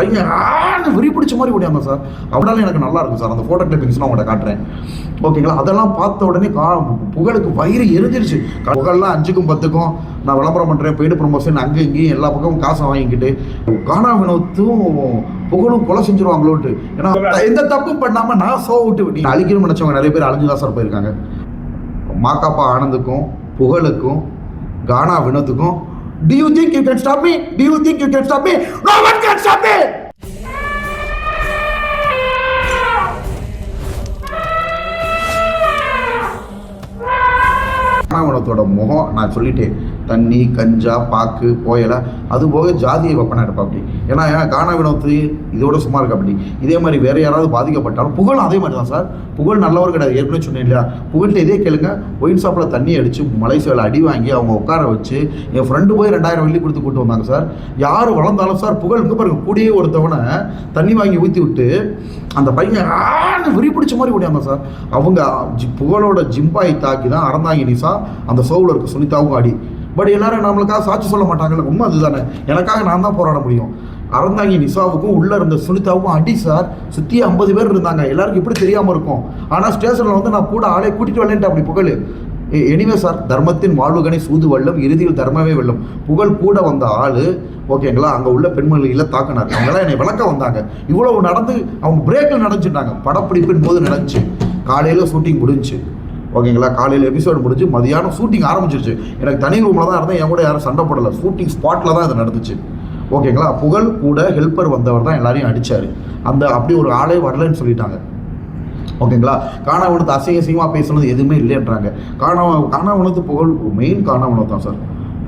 பையன் வெறி பிடிச்ச மாதிரி ஓடியாங்க சார். அவனால எனக்கு நல்லா இருக்கும் சார். அந்த ஃபோட்டோ கிளிப்பிங்ஸ்லாம் உங்கள்கிட்ட காட்டுறேன், ஓகேங்களா? அதெல்லாம் பார்த்த உடனே புகழுக்கு வயிறு எரிஞ்சிருச்சு. புகழ்லாம் 5க்கும் 10க்கும் நான் விளம்பரம் பண்ணுறேன், பெய்டு ப்ரொமோஷன், அங்கே இங்கேயும் எல்லா பக்கமும் காசை வாங்கிக்கிட்டு கானா வினோத்தும் புகழும் கொலை செஞ்சுருவாங்களோன்ட்டு. ஏன்னா எந்த தப்பும் பண்ணாமல் நான் விட்டு நீங்கள் அழிக்கணும்னு நினச்சவங்க நிறைய பேர் அழிஞ்சுதான் சார் போயிருக்காங்க. மாக்காப்பா ஆனந்துக்கும் புகழுக்கும் கானா வினோத்துக்கும் Do you think you can stop me? Do you think you can stop me? No one can stop me! கானாவினத்தோட முகம் நான் சொல்லிட்டேன், தண்ணி, கஞ்சா, பாக்கு, போயலை, அது போக ஜாதியை வெப்பனா இருப்பா அப்படி. ஏன்னா கானாவினத்து இதோட சும்மா இருக்கா அப்படி. இதே மாதிரி வேற யாராவது பாதிக்கப்பட்டாலும் புகழும் அதே மாதிரி தான் சார். புகழ் நல்லவர் கிடையாது, ஏற்கனவே சொன்னேன் இல்லையா? புகழ்கிட்ட இதே கேளுங்க. ஒயின் ஷாப்பில் தண்ணி அடித்து மலேசியாவில் அடி வாங்கி அவங்க உட்கார வச்சு என் ஃப்ரெண்டு போய் 2000 வெள்ளி கொடுத்து கூட்டு வந்தாங்க சார். யார் வளர்ந்தாலும் சார் புகழ் இங்கே பாருங்க, கூடியே ஒருத்தவனை தண்ணி வாங்கி ஊற்றி விட்டு அந்த பையன் வெறி பிடிச்ச மாதிரி ஓடியாங்க சார். அவங்க புகழோட ஜிம்பாய் தாக்கி தான் அறந்தாங்கி நிசா அந்த சோவில் இருக்க சுனிதாவும் அடி. பட் எல்லாரும் நம்மளுக்காக சாட்சி சொல்ல மாட்டாங்கல்ல, உண்மை அதுதானே. எனக்காக நான் தான் போராட முடியும். அறந்தாங்கி நிசாவுக்கும் உள்ளே இருந்த சுனிதாவுக்கும் அடி சார். சுற்றி 50 பேர் இருந்தாங்க. எல்லாருக்கும் இப்படி தெரியாமல் இருக்கும். ஆனால் ஸ்டேஷனில் வந்து நான் கூட ஆளே கூட்டிகிட்டு வரலேன்ட்டு அப்படி புகழ். எனிவே சார், தர்மத்தின் வாழ்வுகனை சூது வெல்லும், இறுதியில் தர்மமே வெல்லும். புகழ் கூட வந்த ஆள், ஓகேங்களா, அங்கே உள்ள பெண்மணிகளை தாக்கினார். அவங்களாம் என்னை விளக்க வந்தாங்க. இவ்வளவு நடந்து அவங்க பிரேக்கில் நடந்துட்டாங்க. படப்பிடிப்பின் போது நடந்துச்சு. காலையில் ஷூட்டிங் முடிஞ்சு, ஓகேங்களா, காலையில் எபிசோடு முடிஞ்சு மதியானம் ஷூட்டிங் ஆரம்பிச்சிருச்சு. எனக்கு தனி ரூமில் தான் இருந்தேன், என் கூட யாரும் சண்டை போடலை. ஷூட்டிங் ஸ்பாட்டில் தான் இது நடந்துச்சு, ஓகேங்களா. புகழ் கூட ஹெல்ப்பர் வந்தவர் தான் எல்லாரையும் அடித்தார். அந்த அப்படி ஒரு ஆளே வரலன்னு சொல்லிட்டாங்க, ஓகேங்களா. கானாவினத்து அசிங்கமாக பேசுனது எதுவுமே இல்லைன்றாங்க. கானாவினத்து புகழ் மெயின் கானாவினத்து தான் சார்.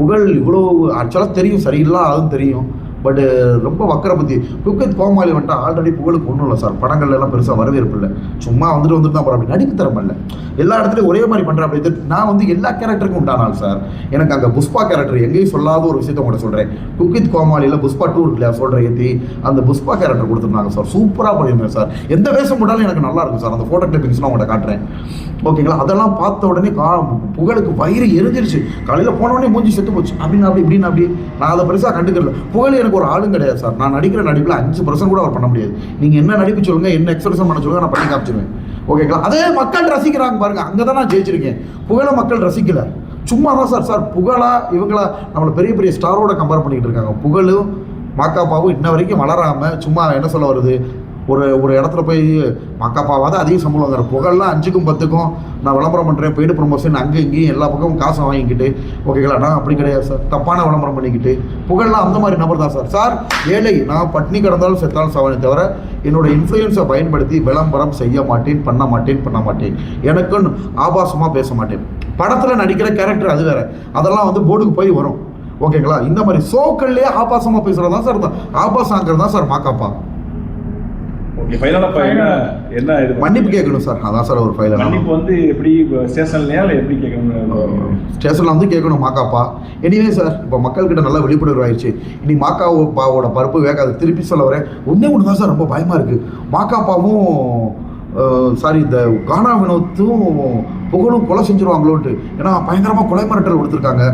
புகழ் இவ்வளோ ஆக்சுவலாக தெரியும், சரியில்லாதுன்னு தெரியும். பட்டு ரொம்ப வக்கரை பற்றி குக்கித் கோமாளி வந்துட்டு ஆல்ரெடி புகழுக்கு ஒன்றும் இல்லை சார். படங்கள்ல எல்லாம் பெருசாக வரவேற்பு இல்லை. சும்மா வந்துட்டு தான் போகிற அப்படி நடிப்பு தரம் இல்லை. எல்லா இடத்துலையும் ஒரே மாதிரி பண்ணுறேன் அப்படி. நான் வந்து எல்லா கேரக்டருக்கும் உண்டானால் சார். எனக்கு அங்கே புஷ்பா கேரக்டர் எங்கேயும் சொல்லாத ஒரு விஷயத்த உங்கள்கிட்ட சொல்கிறேன். குக்கித் கோமாளியில் புஷ்பா 2 இருக்குல்லையா, சொல்கிறேன் ஏற்றி அந்த புஷ்பா கேரக்டர் கொடுத்துருந்தாங்க சார். சூப்பராக பண்ணியிருந்தேன் சார். எந்த வேஷம் போட்டாலும் எனக்கு நல்லா இருக்கும் சார். அந்த ஃபோட்டோ கிளிப்பிங்ஸ்லாம் உங்கள்கிட்ட காட்டுறேன், ஓகேங்களா. அதெல்லாம் பார்த்த உடனே புகழுக்கு வயிறு எரிஞ்சிருச்சு. காலையில் போனோடனே மூஞ்சி செத்து போச்சு. அப்படின்னு அப்படி இப்படின்னு அப்படி நான் அதை பெருசாக கண்டுக்கல. புகழ் எனக்கு ஒரு ஆளும் கிடையாது சார். நான் நடிக்கிற நடிப்பில் 5% கூட அவர் பண்ண முடியாது. நீங்கள் என்ன நடிப்பு சொல்லுங்கள், என்ன எக்ஸ்பிரஷன் பண்ண சொல்லுங்கள், நான் பண்ணி காமிச்சிருவேன், ஓகேங்களா. அதே மக்கள் ரசிக்கிறாங்க பாருங்க, அங்கே தான் நான் ஜெயிச்சிருக்கேன். புகழை மக்கள் ரசிக்கல, சும்மா தான் சார். சார் புகழா இவங்களா நம்மளை பெரிய பெரிய ஸ்டாரோட கம்பேர் பண்ணிக்கிட்டு இருக்காங்க. புகழும் மாக்காப்பாவும் இன்ன வரைக்கும் வளராமல் சும்மா என்ன சொல்ல வருது, ஒரு இடத்துல போய் மாக்காப்பாவாத அதிக சம்பளம் வாங்குற. புகழ்லாம் 5க்கும் 10க்கும் நான் விளம்பரம் பண்ணுறேன், பெய்டு ப்ரொமோஷன், அங்கே இங்கேயும் எல்லா பக்கமும் காசை வாங்கிக்கிட்டு, ஓகேங்களா. நான் அப்படி கிடையாது சார். தப்பான விளம்பரம் பண்ணிக்கிட்டு புகழ்லாம் அந்த மாதிரி நபர் தான் சார். சார் ஏழை, நான் பட்னி கிடந்தாலும் செத்தாலும் சாவனே தவிர என்னோட இன்ஃப்ளூயன்ஸை பயன்படுத்தி விளம்பரம் செய்ய மாட்டேன், பண்ண மாட்டேன். எனக்குன்னு ஆபாசமாக பேச மாட்டேன். படத்தில் நடிக்கிற கேரக்டர் அது வேறு, அதெல்லாம் வந்து போர்டுக்கு போய் வரும், ஓகேங்களா. இந்த மாதிரி ஷோக்கள்லேயே ஆபாசமாக பேசுகிறது தான் சார், ஆபாசம் ஆங்கிறது தான் சார் மாக்காப்பா. மன்னிப்பு கேட்கணும் சார், அதான் சார் ஒரு ஃபைனல். மன்னிப்பு வந்து எப்படி ஸ்டேஷன்லயா இல்லை எப்படி கேட்கணும்? ஸ்டேஷனில் வந்து கேட்கணும் மாக்காப்பா. எனிவே சார், இப்போ மக்கள்கிட்ட நல்லா விழிப்புணர்வு ஆயிடுச்சு. இனி மாக்காப்பாவோட பருப்பு வேகாது. திருப்பி சொல்ல வரேன், ஒன்றே ஒன்று தான் சார் ரொம்ப பயமாக இருக்குது. மாக்காப்பாவும் சாரி இந்த கானா வினோத்தும் புகழும் கொலை செஞ்சுருவாங்களோன்ட்டு. ஏன்னா பயங்கரமாக கொலை மிரட்டல் கொடுத்துருக்காங்க.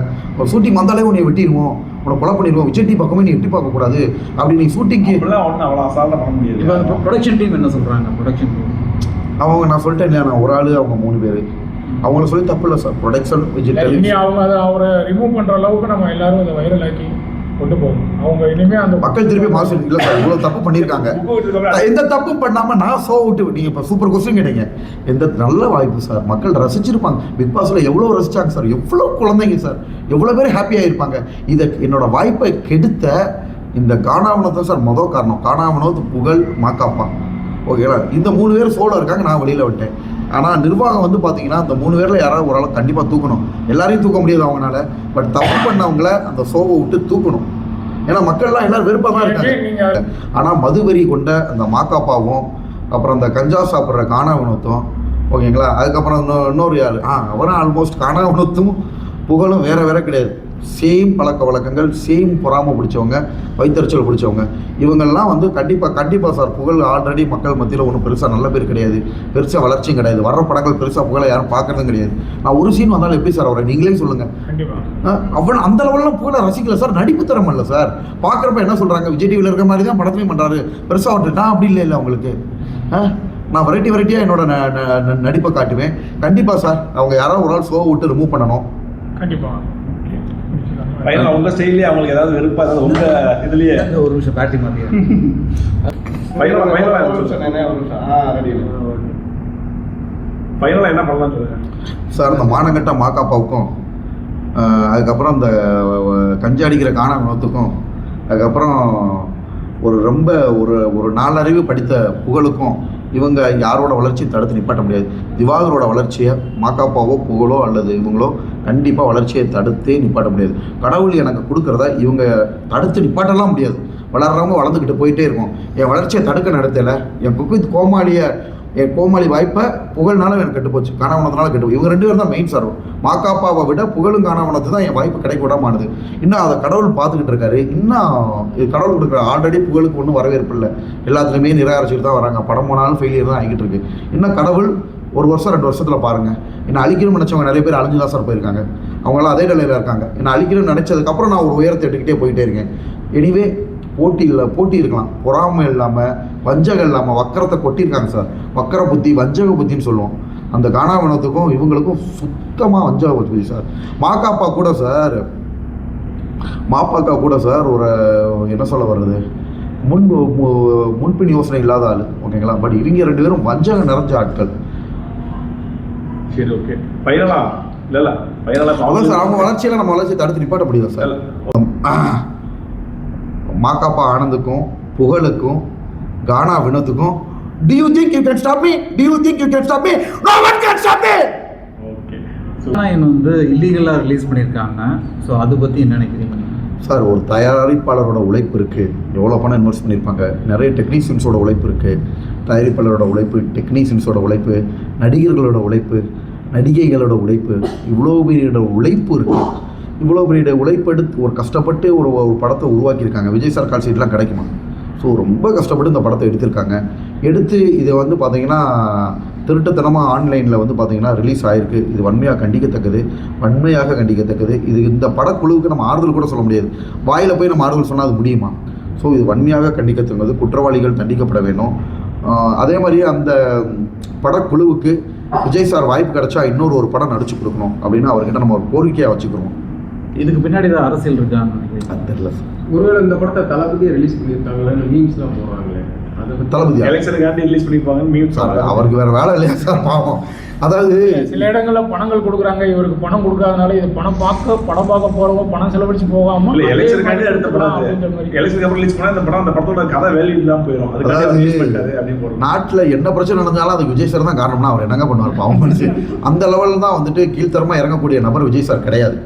ஷூட்டிங் வந்தாலே உன்னை வெட்டிடுவோம், உன்னை கொலை பண்ணிடுவோம், விஜய் டி பக்கமே நீ எட்டி பார்க்கக்கூடாது அப்படி. நீ ஷூட்டிங்க்கு அவ்வளோ அசால்ட்டாக பண்ண முடியாது. இப்போ ப்ரொடக்ஷன் டீம் என்ன சொல்கிறாங்க? ப்ரொடக்ஷன் டீம் அவங்க நான் சொல்லிட்டேன் இல்லையா, நான் ஒரு ஆள் அவங்க 3 பேர். அவங்கள சொல்லி தப்பு இல்லை சார். ப்ரொடக்ஷன் விஜய் அவங்க அவரை ரிமூவ் பண்ணுற அளவுக்கு நம்ம எல்லாரும் அதை வைரல் ஆக்கி கொண்டு போகணும். அவங்க இனிமேல் அந்த மக்கள் திருப்பி மாசு இல்லை சார். இவ்வளோ தப்பு பண்ணியிருக்காங்க. எந்த தப்பும் பண்ணாமல் நான் விட்டு நீங்கள் இப்போ சூப்பர் கொஸ்டின் கேட்டீங்க. எந்த நல்ல வாய்ப்பு சார். மக்கள் ரசிச்சிருப்பாங்க. பிக் பாஸில் எவ்வளோ ரசிச்சாங்க சார். எவ்வளோ குழந்தைங்க சார், எவ்வளோ பேர் ஹாப்பியாக இருப்பாங்க. இதை என்னோட வாய்ப்பை கெடுத்த இந்த கானாவினோத் தான் சார் மொதல் காரணம். கானாவினோத், புகழ், மாக்காப்பா, ஓகேங்களா. இந்த 3 பேர் சோலோ இருக்காங்க, நான் வெளியில் விட்டேன். ஆனால் நிர்வாகம் வந்து பார்த்தீங்கன்னா அந்த 3 பேரில் யாராவது ஒரு ஆளை கண்டிப்பாக தூக்கணும். எல்லாரையும் தூக்க முடியாது அவங்களால. பட் தப்பு பண்ணவங்கள அந்த ஷோவை விட்டு தூக்கணும். ஏன்னா மக்கள்லாம் எல்லாரும் வெறுப்பாக தான் இருக்காங்க. ஆனால் மதுவெறி கொண்ட அந்த மாக்காப்பாவும், அப்புறம் அந்த கஞ்சா சாப்பிட்ற கானாவினோத்தும், ஓகேங்களா. அதுக்கப்புறம் இன்னொரு யார் அவரும் ஆல்மோஸ்ட் கானாவினோத்தும் புகழும் வேற கிடையாது. சேம் பழக்க வழக்கங்கள், சேம் பொறாமை பிடிச்சவங்க, வைத்தறிச்சல் பிடிச்சவங்க. இவங்கெல்லாம் வந்து கண்டிப்பாக சார் புகழ் ஆல்ரெடி மக்கள் மத்தியில் ஒன்றும் பெருசாக நல்ல பேர் கிடையாது, பெருசாக வளர்ச்சியும் கிடையாது. வர்ற படங்கள் பெருசாக புகழை யாரும் பார்க்குறதும் கிடையாது. நான் ஒரு சீன் வந்தாலும் எப்படி சார் வரேன் நீங்களே சொல்லுங்கள். அவ்வளோ அந்த லெவலில் புகழை ரசிக்கல சார், நடிப்பு தரம் இல்லை சார். பார்க்குறப்ப என்ன சொல்கிறாங்க, விஜய் டிவியில் இருக்கிற மாதிரி தான் படத்துலையும் பண்ணுறாரு, பெருசாக வந்துட்டு நான் அப்படி இல்லை உங்களுக்கு. நான் வெரைட்டியாக என்னோட நடிப்பை காட்டுவேன். கண்டிப்பாக சார் அவங்க யாராவது ஒரு ஆள் ஷோ விட்டு ரிமூவ் பண்ணணும். கண்டிப்பாக உங்க ஸ்டைல்லே அவங்களுக்கு ஏதாவது வெறுப்பா ஏதாவது உங்க இதுலயே ஒரு நிமிஷம் பேட்டரி மாத்தியா ஃபைனலா என்ன பண்ணலாம் சொல்லுங்க சார். இந்த மானங்கட்ட மாக்காப்பாவுக்கும், அதுக்கப்புறம் இந்த கஞ்சாடிக்கிற காண வினோத்துக்கும், அதுக்கப்புறம் ரொம்ப ஒரு நாலறிவு படித்த புகழுக்கும் இவங்க யாரோட வளர்ச்சியை தடுத்து நிப்பாட்ட முடியாது. திவாகரோட வளர்ச்சியை மாக்காப்பாவோ புகழோ அல்லது இவங்களோ கண்டிப்பாக வளர்ச்சியை தடுத்தே நிப்பாட்ட முடியாது. கடவுள் எனக்கு கொடுக்குறத இவங்க தடுத்து நிப்பாட்டலாம் முடியாது. வளர்றவங்க வளர்ந்துக்கிட்டு போயிட்டே இருக்கும். என் வளர்ச்சியை தடுக்க நடத்தலை. என் குக்கு கோமாளி வாய்ப்பை புகழ்னால எனக்கு கெட்டு போச்சு, காணாவனத்தினால கெட்டு போய். இவங்க 2 பேரும் தான் மெயின் சார். மாக்காப்பாவை விட புகழும் காணாவனத்து தான் என் வாய்ப்பு கிடைக்க விடாமானது. இன்னும் அதை கடவுள் பார்த்துக்கிட்டு இருக்காரு. இன்னும் கடவுள் கொடுக்குற ஆல்ரெடி புகழுக்கு ஒன்றும் வரவேற்பு இல்லை, எல்லாத்துலேயுமே நிராகரிச்சுட்டு தான் வராங்க. படம் போனாலும் ஃபெயிலியர் தான் ஆகிட்டு இருக்கு. இன்னும் கடவுள் 1 வருஷம் 2 வருஷத்தில் பாருங்கள், என்ன அழிக்கணும்னு நினச்சவங்க நிறைய பேர் அழிஞ்சு தான் சார் போயிருக்காங்க. அவங்களாம் அதே நிலையில் இருக்காங்க. என்ன அழிக்கணும்னு நினச்சதுக்கப்புறம் நான் ஒரு உயரத்தை எடுத்துக்கிட்டே போயிட்டே இருக்கேன். எனிவே போட்டி இருக்கலாம், பொறாமை இல்லாமல், வஞ்சகம் இல்லாமல், வக்கரத்தை கொட்டியிருக்காங்க சார். வக்கர புத்தி, வஞ்சக புத்தின்னு சொல்லுவோம். அந்த காணாவனத்துக்கும் இவங்களுக்கும் சுத்தமாக வஞ்சக புத்தி சார். மாக்காப்பா கூட சார் ஒரு என்ன சொல்ல வர்றது, முன்பின் யோசனை இல்லாத ஆள், ஓகேங்களா. பட் இவங்க 2 பேரும் வஞ்சகம் நிறைஞ்ச ஆட்கள். சரி, ஓகே. ஃபைனலா இல்ல ஃபைனலா சார் அவங்க வளர்ச்சியில நம்ம வளர்ச்சி தடுத்து நிப்பாட்ட முடியுதா சார்? மாக்காப்பா ஆனந்துக்கும் புகழுக்கும் கானா வினோத்துக்கும் do you think you can stop me? Do you think you can stop me? No one can stop me. Okay. வந்து இல்லீகலாக ரிலீஸ் பண்ணியிருக்காங்க. ஸோ அதை பற்றி என்ன நினைக்கிறீங்க சார்? ஒரு தயாரிப்பாளரோட உழைப்பு இருக்குது, எவ்வளோ பணம் இன்வெஸ்ட் பண்ணியிருப்பாங்க. நிறைய டெக்னீஷியன்ஸோட உழைப்பு இருக்குது, தயாரிப்பாளரோட உழைப்பு, டெக்னீஷியன்ஸோட உழைப்பு, நடிகர்களோட உழைப்பு, நடிகைகளோட உழைப்பு, இவ்வளோ பெரிய உழைப்பு இருக்குது. இவ்வளோ பெரிய உழைப்பெடுத்து ஒரு கஷ்டப்பட்டு ஒரு படத்தை உருவாக்கியிருக்காங்க. விஜய் சார் கால் சீட்லாம் கிடைக்குமா? ஸோ ரொம்ப கஷ்டப்பட்டு இந்த படத்தை எடுத்திருக்காங்க. எடுத்து இதை வந்து பார்த்திங்கன்னா திருட்டுத்தனமாக ஆன்லைனில் வந்து பார்த்திங்கன்னா ரிலீஸ் ஆகிருக்கு. இது வன்மையாக கண்டிக்கத்தக்கது. இது இந்த படக்குழுவுக்கு நம்ம ஆறுதல் கூட சொல்ல முடியாது. வாயில் போய் நம்ம ஆறுதல் சொன்னால் அது முடியுமா? ஸோ இது வன்மையாக கண்டிக்கத்தக்கது. குற்றவாளிகள் தண்டிக்கப்பட வேணும். அதே மாதிரி அந்த படக்குழுவுக்கு விஜய் சார் வாய்ப்பு கிடைச்சா இன்னொரு படம் நடிச்சு கொடுக்கணும் அப்படின்னு அவர்கிட்ட நம்ம ஒரு கோரிக்கையாக வச்சுக்கிறோம். இதுக்கு பின்னாடி தான் அரசியல் இருக்கான்னு நினைக்கிறேன். அது தெரியல சார். ஒருவேளை இந்த படத்தை தளபதியை ரிலீஸ் பண்ணியிருக்காங்களே, மீம்ஸ்லாம் போடுறாங்களே, தளபதி எலெக்ஷனுக்காண்டி ரிலீஸ் பண்ணிப்பாங்க மீம்ஸ். அவருக்கு வேற வேலை இல்லையா சார்? பாவம். அதாவது சில இடங்கள்ல பணங்கள் கொடுக்குறாங்க, இவருக்கு பணம் கொடுக்காதனால இது படம் பார்க்க போறவங்க பணம் செலவழிச்சு போகாம எலெக்ஷனுக்காண்டி அடுத்த படம் எலெக்ஷனுக்கு அப்புறம் ரிலீஸ் பண்ணா அந்த படத்தோட கதை வேல்யூ இல்லாம போயிடும். அதுக்கு நாட்டில் என்ன பிரச்சனை நடந்தாலும் அதுக்கு விஜய் சார் தான் காரணம்னா அவர் என்னங்க பண்ணுவார்? பாவம் மனுஷன். அந்த லெவலில் தான் வந்துட்டு கீழ்த்தரமா இறங்கக்கூடிய நபர் விஜய் சார் கிடையாது,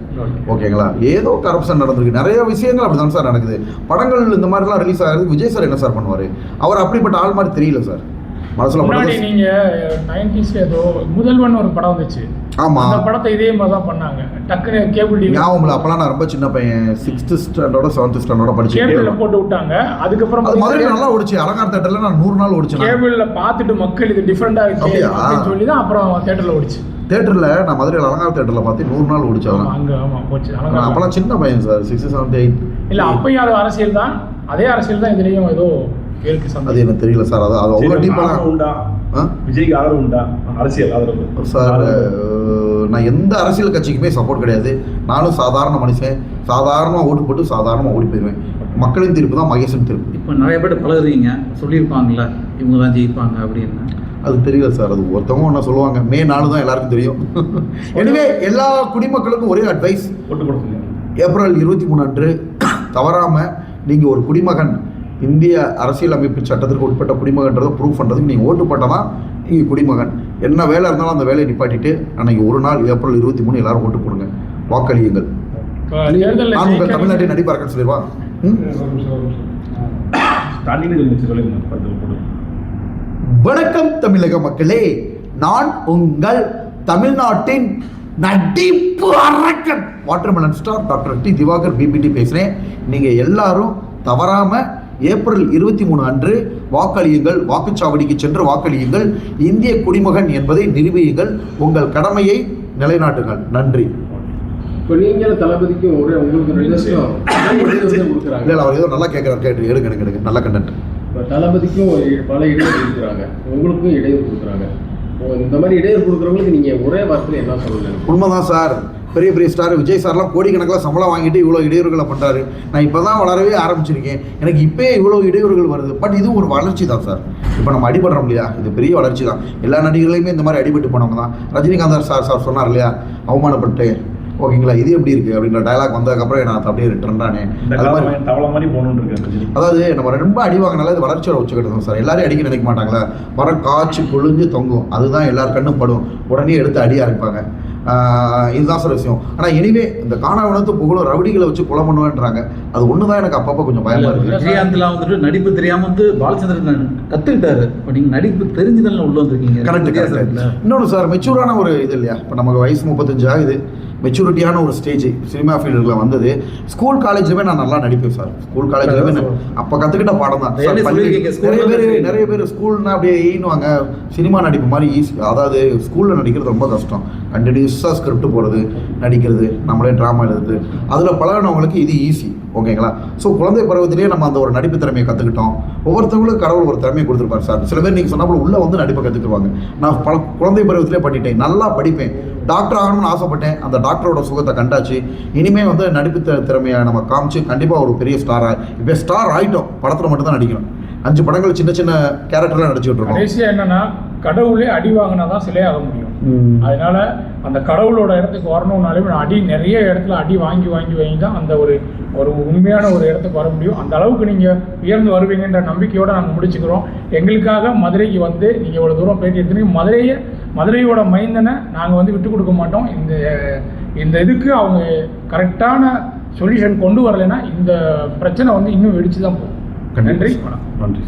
ஓகேங்களா. ஏதோ கரப்ஷன் நடந்திருக்கு, நிறைய விஷயங்கள் அப்படிதான் சார் நடக்குது. படங்கள் இந்த மாதிரிலாம் ரிலீஸ் ஆகிறது விஜய் சார் என்ன சார் பண்ணுவார்? அவர் அப்படிப்பட்ட ஆள் மாதிரி தெரியல சார். முன்னாடி நீங்க 90s ஏதோ முதல்வன் ஒரு படம் வந்துச்சு. ஆமா, அந்த படத்தை இதே மாதிரி தான் பண்ணாங்க. டக்குனு கேபிள் டிவி ஞாபகம் இல்ல. அப்பலாம் நான் ரொம்ப சின்ன பையன், 6th ஸ்டாண்டர்டோட 7th ஸ்டாண்டர்டோட படிச்சேன். கேபிள்ல போட்டு விட்டாங்க. அதுக்கப்புறம் அது மதுரையில நல்லா ஓடிச்சு. அலங்கார தியேட்டர்ல நான் 100 நாள் ஓடிச்சேன். கேபிள்ல பார்த்துட்டு மக்கள் இது டிஃபரெண்டா இருக்கு அப்படின்னு சொல்லி தான் அப்புறம் தியேட்டர்ல ஓடிச்சு. தியேட்டர்ல நான் மதுரையில் அலங்கார தியேட்டர்ல பார்த்து 100 நாள் ஓடிச்சு. அங்க ஆமா போச்சு. அப்பலாம் சின்ன பையன் சார், 6th 7th 8th. இல்ல அப்பயும் அது அரசியல் தான், அதே அரசியல் தான் இதுலயும் ஏதோ அது எனக்கு தெரியல சார். அது அவ்வளோ டீப்பாக உண்டா? விஜய்க்கு ஆதரவு உண்டா? அரசியல் ஆதரவு சார்? நான் எந்த அரசியல் கட்சிக்குமே சப்போர்ட் கிடையாது. நானும் சாதாரண மனுஷன், சாதாரணமாக ஓட்டு போட்டு சாதாரணமாக ஓடி போயிடுவேன். மக்களின் தீர்ப்பு தான் மகேசன் தீர்ப்பு. இப்போ நிறைய பேர் பழகுறீங்க, சொல்லியிருப்பாங்கல்ல இவங்க தான் ஜெயிப்பாங்க அப்படின்னு. அது தெரியல சார். அது ஒருத்தவங்க ஒன்று சொல்லுவாங்க, May 4 தான் எல்லாருக்கும் தெரியும். எனவே எல்லா குடிமக்களுக்கும் ஒரே அட்வைஸ், ஓட்டு போடுங்க. ஏப்ரல் 23 அன்று தவறாமல் நீங்கள் ஒரு குடிமகன், இந்திய அரசியலமைப்பு சட்டத்திற்கு உட்பட்ட குடிமகன்றதை ப்ரூவ் பண்ணுறதுக்கு நீங்கள் ஓட்டு போட்டால் தான் நீங்கள் குடிமகன். என்ன வேலை இருந்தாலும் அந்த வேலையை நிப்பாட்டிட்டு அன்னைக்கு ஒரு நாள் ஏப்ரல் 23 எல்லாரும் ஓட்டு போடுங்க, வாக்களியுங்கள். நான் உங்கள் தமிழ்நாட்டின் நடிப்பார்கள் சொல்லிடுவா. வணக்கம் தமிழக மக்களே, நான் உங்கள் தமிழ்நாட்டின் நடிப்பு அரக்கன் watermelon star doctor D Divakar பிபிடி பேசுகிறேன். நீங்கள் எல்லாரும் தவறாமல் ஏப்ரல் 23 அன்று வாக்களியுங்கள். வாக்குச்சாவடிக்கு சென்று வாக்களியுங்கள். இந்திய குடிமகன் என்பதை நிரூபியுங்கள். உங்கள் கடமையை நிலைநாட்டுங்கள். நன்றி. இப்போ நீங்கள் தளபதிக்கும் உங்களுக்கு கொடுக்குறாங்க. இல்லை, அவர் ஏதோ நல்லா கேட்குறாரு. கேட்டு எடுங்க நல்ல கண்டென்ட். இப்போ தளபதிக்கும் பல இடையூறு கொடுக்குறாங்க, உங்களுக்கும் இடையூறு கொடுக்குறாங்க. இந்த மாதிரி இடையூறு கொடுக்குறவங்களுக்கு நீங்கள் ஒரே வார்த்தையில் என்ன சொல்லலாம்? உண்மைதான் சார். பெரிய ஸ்டார் விஜய் சார்லாம் கோடிக்கணக்கில் சம்பளம் வாங்கிட்டு இவ்வளோ இடையூறுகளை பண்ணுறாரு. நான் இப்போ தான் வளரவே ஆரம்பிச்சிருக்கேன். எனக்கு இப்போயே இவ்வளோ இடையூறுகள் வருது. பட் இது ஒரு வளர்ச்சி தான் சார். இப்போ நம்ம அடிபடுறோம் இல்லையா, இது பெரிய வளர்ச்சி தான். எல்லா நடிகர்களையுமே இந்த மாதிரி அடிபட்டு போனவங்க தான். ரஜினிகாந்த் சார் சொன்னார் இல்லையா, அவமானப்பட்டு ஓகேங்களா, இது எப்படி இருக்குது அப்படின்ற டயலாக் வந்ததுக்கப்புறம் நான் அப்படியே ரிட்டர்ன் தானே. அதாவது நம்ம ரொம்ப அடி வாங்கினால இது வளர்ச்சியோட உச்சக்கட்டம் சார். எல்லாரையும் அடிக்க நினைக்க மாட்டாங்களா, மரம் காய்ச்சி பொழிஞ்சு தொங்கும், அதுதான் எல்லார் கண்ணும் படும், உடனே எடுத்து அடி ஆரம்பிப்பாங்க. இதுதான் சார் விஷயம். ஆனால் எனிவே இந்த காணாவணத்து புகழும் ரவுடிகளை வச்சு கொலை பண்ணுவேன்றாங்க. அது ஒன்று தான் எனக்கு அப்பப்போ கொஞ்சம் பயமா இருக்கு. விஜயகாந்த்லாம் வந்துட்டு நடிப்பு தெரியாம வந்து பாலச்சந்திரன் கத்துக்கிட்டாரு. இப்போ நீங்கள் நடிப்பு தெரிஞ்சுதான் உள்ள வந்திருக்கீங்க. கரெக்ட். இன்னொன்று சார், மெச்சூரான ஒரு இது இல்லையா, இப்போ நமக்கு வயசு 35 ஆகுது, மெச்சூரிட்டியான ஒரு ஸ்டேஜ் சினிமா ஃபீல்டில் வந்தது. ஸ்கூல் காலேஜ்லேயுமே நான் நல்லா நடிப்பேன் சார். ஸ்கூல் காலேஜ்லேயுமே அப்போ கற்றுக்கிட்ட பாடம் தான். நிறைய பேர் ஸ்கூல்னா அப்படியே ஈனுவாங்க, சினிமா நடிப்பு மாதிரி ஈஸி. அதாவது ஸ்கூலில் நடிக்கிறது ரொம்ப கஷ்டம். கண்டினியூஸாக ஸ்கிரிப்ட் போடுறது, நடிக்கிறது, நம்மளே ட்ராமா எழுதுறது, அதில் பழகினவங்களுக்கு இது ஈஸி. ஓகேங்களா? ஸோ குழந்தை பருவத்திலேயே நம்ம அந்த ஒரு நடிப்பு திறமையை கற்றுக்கிட்டோம். ஒவ்வொருத்தவங்களுக்கும் கடவுள் ஒரு திறமையை கொடுத்துருப்பார் சார். சில பேர் நீங்கள் சொன்னாலும் உள்ளே வந்து நடிப்பை கற்றுக்குவாங்க. நான் குழந்தை பருவத்திலே பண்ணிட்டேன், நல்லா படிப்பேன், டாக்டர் ஆகணும்னு ஆசைப்பட்டேன், அந்த டாக்டரோட சுகத்தை கண்டாச்சு. இனிமேல் வந்து நடிப்பு திறமையை நம்ம காமிச்சு கண்டிப்பாக ஒரு பெரிய ஸ்டாராக இப்போ ஸ்டார் ஆகிட்டோம். படத்தில் மட்டும்தான் நடிக்கணும். 5 படங்கள் சின்ன சின்ன கேரக்டர்லாம் நடிச்சுட்டு இருக்கோம். கடைசியாக என்னன்னா, கடவுளே அடி வாங்கினா தான் சிலையே ஆக முடியும். அதனால அந்த கடவுளோட இடத்துக்கு வரணும்னாலே அடி நிறைய இடத்துல அடி வாங்கி தான் அந்த ஒரு உண்மையான ஒரு இடத்துக்கு வர முடியும். அந்த அளவுக்கு நீங்கள் உயர்ந்து வருவீங்கன்ற நம்பிக்கையோடு நாங்கள் முடிச்சுக்கிறோம். எங்களுக்காக மதுரைக்கு வந்து நீங்கள் இவ்வளோ தூரம் பேட்டி எடுத்துனீங்க. மதுரையோட மைந்தனை நாங்கள் வந்து விட்டு கொடுக்க மாட்டோம். இந்த இதுக்கு அவங்க கரெக்டான சொல்யூஷன் கொண்டு வரலைன்னா இந்த பிரச்சனை வந்து இன்னும் வெடிச்சு தான் போகும். நன்றி. நன்றி.